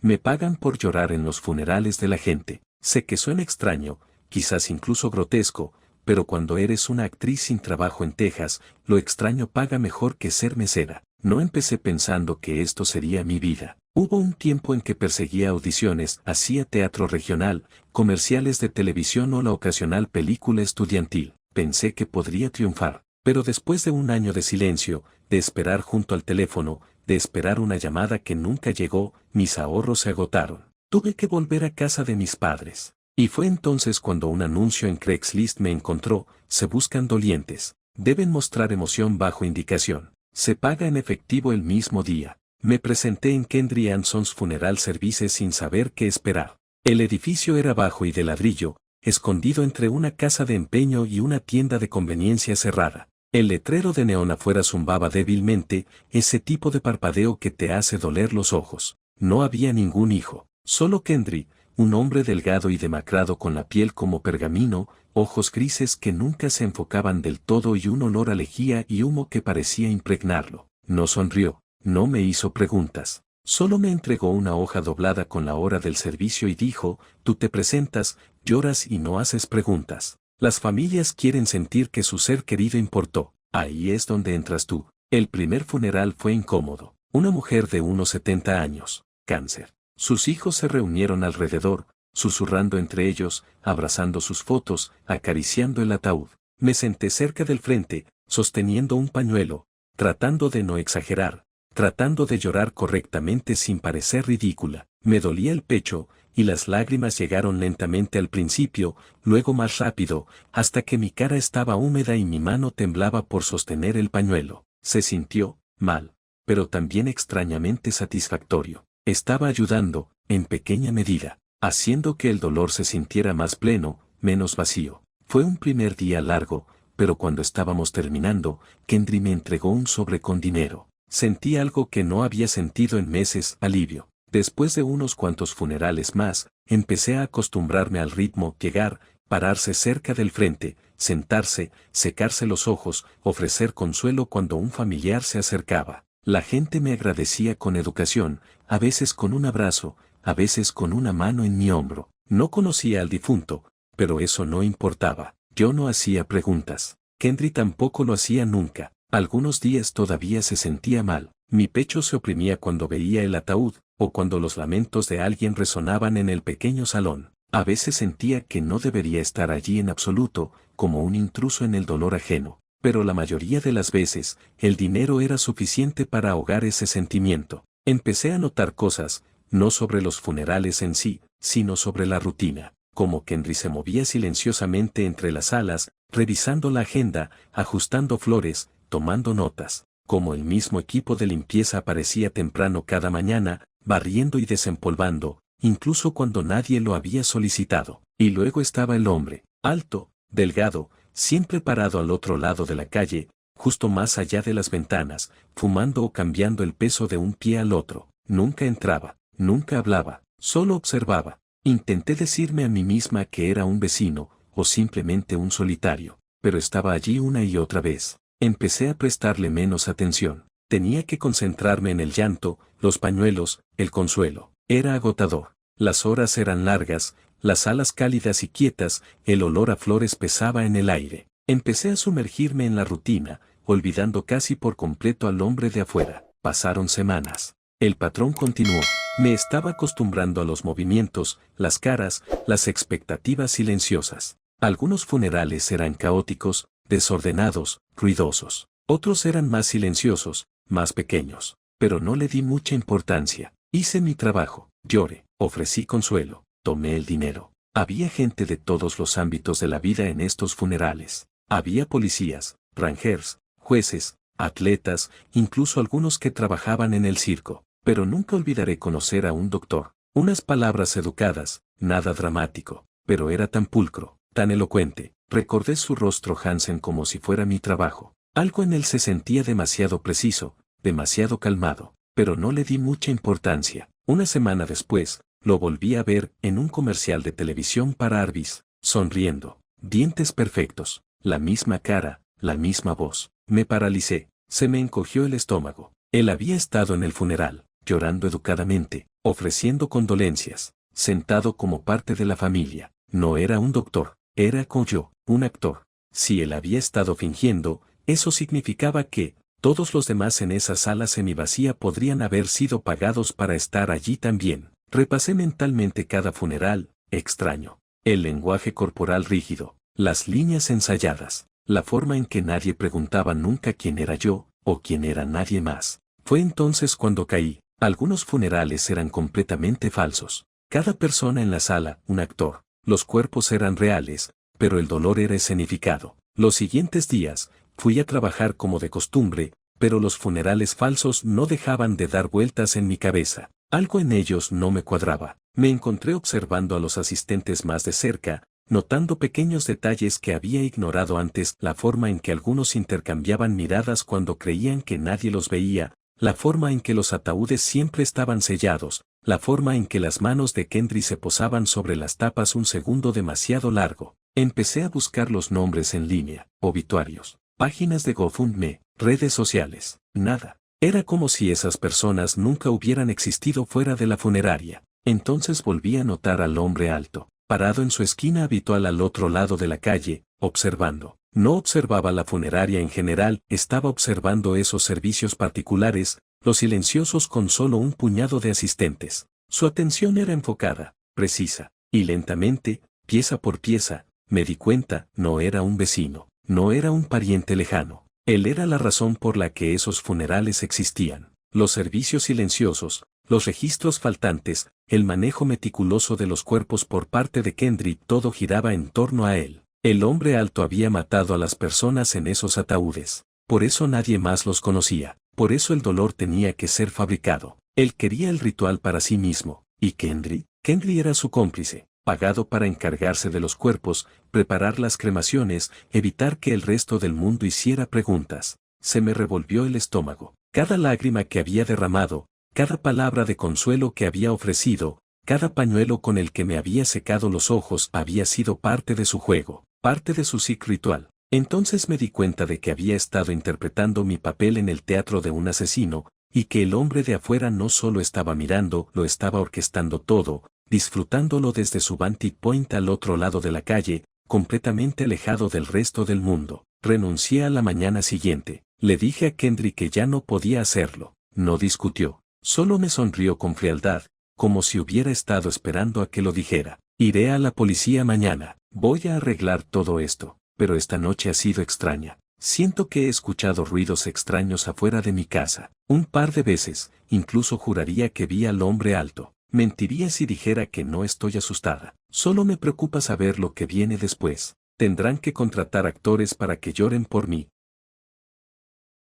Me pagan por llorar en los funerales de la gente. Sé que suena extraño, quizás incluso grotesco, pero cuando eres una actriz sin trabajo en Texas, lo extraño paga mejor que ser mesera. No empecé pensando que esto sería mi vida. Hubo un tiempo en que perseguía audiciones, hacía teatro regional, comerciales de televisión o la ocasional película estudiantil. Pensé que podría triunfar, pero después de un año de silencio, de esperar junto al teléfono, de esperar una llamada que nunca llegó, mis ahorros se agotaron. Tuve que volver a casa de mis padres. Y fue entonces cuando un anuncio en Craigslist me encontró: se buscan dolientes. Deben mostrar emoción bajo indicación. Se paga en efectivo el mismo día. Me presenté en Kendry Anson's Funeral Services sin saber qué esperar. El edificio era bajo y de ladrillo, escondido entre una casa de empeño y una tienda de conveniencia cerrada. El letrero de neón afuera zumbaba débilmente, ese tipo de parpadeo que te hace doler los ojos. No había ningún hijo, solo Kendry, un hombre delgado y demacrado con la piel como pergamino, ojos grises que nunca se enfocaban del todo y un olor a lejía y humo que parecía impregnarlo. No sonrió, no me hizo preguntas. Solo me entregó una hoja doblada con la hora del servicio y dijo: tú te presentas, lloras y no haces preguntas. Las familias quieren sentir que su ser querido importó. Ahí es donde entras tú. El primer funeral fue incómodo. Una mujer de unos 70 años, cáncer. Sus hijos se reunieron alrededor, susurrando entre ellos, abrazando sus fotos, acariciando el ataúd. Me senté cerca del frente, sosteniendo un pañuelo, tratando de no exagerar, tratando de llorar correctamente sin parecer ridícula. Me dolía el pecho, y las lágrimas llegaron lentamente al principio, luego más rápido, hasta que mi cara estaba húmeda y mi mano temblaba por sostener el pañuelo. Se sintió mal, pero también extrañamente satisfactorio. Estaba ayudando, en pequeña medida, haciendo que el dolor se sintiera más pleno, menos vacío. Fue un primer día largo, pero cuando estábamos terminando, Kendry me entregó un sobre con dinero. Sentí algo que no había sentido en meses: alivio. Después de unos cuantos funerales más, empecé a acostumbrarme al ritmo: llegar, pararse cerca del frente, sentarse, secarse los ojos, ofrecer consuelo cuando un familiar se acercaba. La gente me agradecía con educación, a veces con un abrazo, a veces con una mano en mi hombro. No conocía al difunto, pero eso no importaba. Yo no hacía preguntas. Kendry tampoco lo hacía nunca. Algunos días todavía se sentía mal. Mi pecho se oprimía cuando veía el ataúd, o cuando los lamentos de alguien resonaban en el pequeño salón. A veces sentía que no debería estar allí en absoluto, como un intruso en el dolor ajeno. Pero la mayoría de las veces, el dinero era suficiente para ahogar ese sentimiento. Empecé a notar cosas, no sobre los funerales en sí, sino sobre la rutina. Como Kendry se movía silenciosamente entre las salas, revisando la agenda, ajustando flores, tomando notas. Como el mismo equipo de limpieza aparecía temprano cada mañana, barriendo y desempolvando, incluso cuando nadie lo había solicitado. Y luego estaba el hombre, alto, delgado, siempre parado al otro lado de la calle, justo más allá de las ventanas, fumando o cambiando el peso de un pie al otro. Nunca entraba, nunca hablaba, solo observaba. Intenté decirme a mí misma que era un vecino, o simplemente un solitario, pero estaba allí una y otra vez. Empecé a prestarle menos atención. Tenía que concentrarme en el llanto, los pañuelos, el consuelo. Era agotador. Las horas eran largas, las salas cálidas y quietas, el olor a flores pesaba en el aire. Empecé a sumergirme en la rutina, olvidando casi por completo al hombre de afuera. Pasaron semanas. El patrón continuó. Me estaba acostumbrando a los movimientos, las caras, las expectativas silenciosas. Algunos funerales eran caóticos, desordenados, ruidosos. Otros eran más silenciosos, más pequeños. Pero no le di mucha importancia. Hice mi trabajo. Lloré. Ofrecí consuelo. Tomé el dinero. Había gente de todos los ámbitos de la vida en estos funerales. Había policías, rangers, jueces, atletas, incluso algunos que trabajaban en el circo. Pero nunca olvidaré conocer a un doctor. Unas palabras educadas, nada dramático, pero era tan pulcro, tan elocuente. Recordé su rostro Hansen como si fuera mi trabajo. Algo en él se sentía demasiado preciso, demasiado calmado, pero no le di mucha importancia. Una semana después, lo volví a ver en un comercial de televisión para Arby's, sonriendo, dientes perfectos, la misma cara, la misma voz. Me paralicé, se me encogió el estómago. Él había estado en el funeral. llorando educadamente, ofreciendo condolencias, sentado como parte de la familia. No era un doctor, era como yo, un actor. Si él había estado fingiendo, eso significaba que todos los demás en esa sala semivacía podrían haber sido pagados para estar allí también. Repasé mentalmente cada funeral, extraño. El lenguaje corporal rígido, las líneas ensayadas, la forma en que nadie preguntaba nunca quién era yo, o quién era nadie más. Fue entonces cuando caí. Algunos funerales eran completamente falsos. Cada persona en la sala, un actor. Los cuerpos eran reales, pero el dolor era escenificado. Los siguientes días, fui a trabajar como de costumbre, pero los funerales falsos no dejaban de dar vueltas en mi cabeza. Algo en ellos no me cuadraba. Me encontré observando a los asistentes más de cerca, notando pequeños detalles que había ignorado antes, la forma en que algunos intercambiaban miradas cuando creían que nadie los veía, la forma en que los ataúdes siempre estaban sellados, la forma en que las manos de Kendry se posaban sobre las tapas un segundo demasiado largo. Empecé a buscar los nombres en línea, obituarios, páginas de GoFundMe, redes sociales, nada. Era como si esas personas nunca hubieran existido fuera de la funeraria. Entonces volví a notar al hombre alto, parado en su esquina habitual al otro lado de la calle, observando. No observaba la funeraria en general, estaba observando esos servicios particulares, los silenciosos con solo un puñado de asistentes. Su atención era enfocada, precisa, y lentamente, pieza por pieza, me di cuenta, no era un vecino, no era un pariente lejano. Él era la razón por la que esos funerales existían. Los servicios silenciosos, los registros faltantes, el manejo meticuloso de los cuerpos por parte de Kendry, todo giraba en torno a él. El hombre alto había matado a las personas en esos ataúdes. Por eso nadie más los conocía. Por eso el dolor tenía que ser fabricado. Él quería el ritual para sí mismo. ¿Y Kendry? Kendry era su cómplice, pagado para encargarse de los cuerpos, preparar las cremaciones, evitar que el resto del mundo hiciera preguntas. Se me revolvió el estómago. Cada lágrima que había derramado, cada palabra de consuelo que había ofrecido, cada pañuelo con el que me había secado los ojos había sido parte de su juego, parte de su sick ritual. Entonces me di cuenta de que había estado interpretando mi papel en el teatro de un asesino, y que el hombre de afuera no solo estaba mirando, lo estaba orquestando todo, disfrutándolo desde su vantage point al otro lado de la calle, completamente alejado del resto del mundo. Renuncié a la mañana siguiente. Le dije a Kendry que ya no podía hacerlo. No discutió. Solo me sonrió con frialdad, como si hubiera estado esperando a que lo dijera. Iré a la policía mañana. Voy a arreglar todo esto. Pero esta noche ha sido extraña. Siento que he escuchado ruidos extraños afuera de mi casa. Un par de veces, incluso juraría que vi al hombre alto. Mentiría si dijera que no estoy asustada. Solo me preocupa saber lo que viene después. Tendrán que contratar actores para que lloren por mí,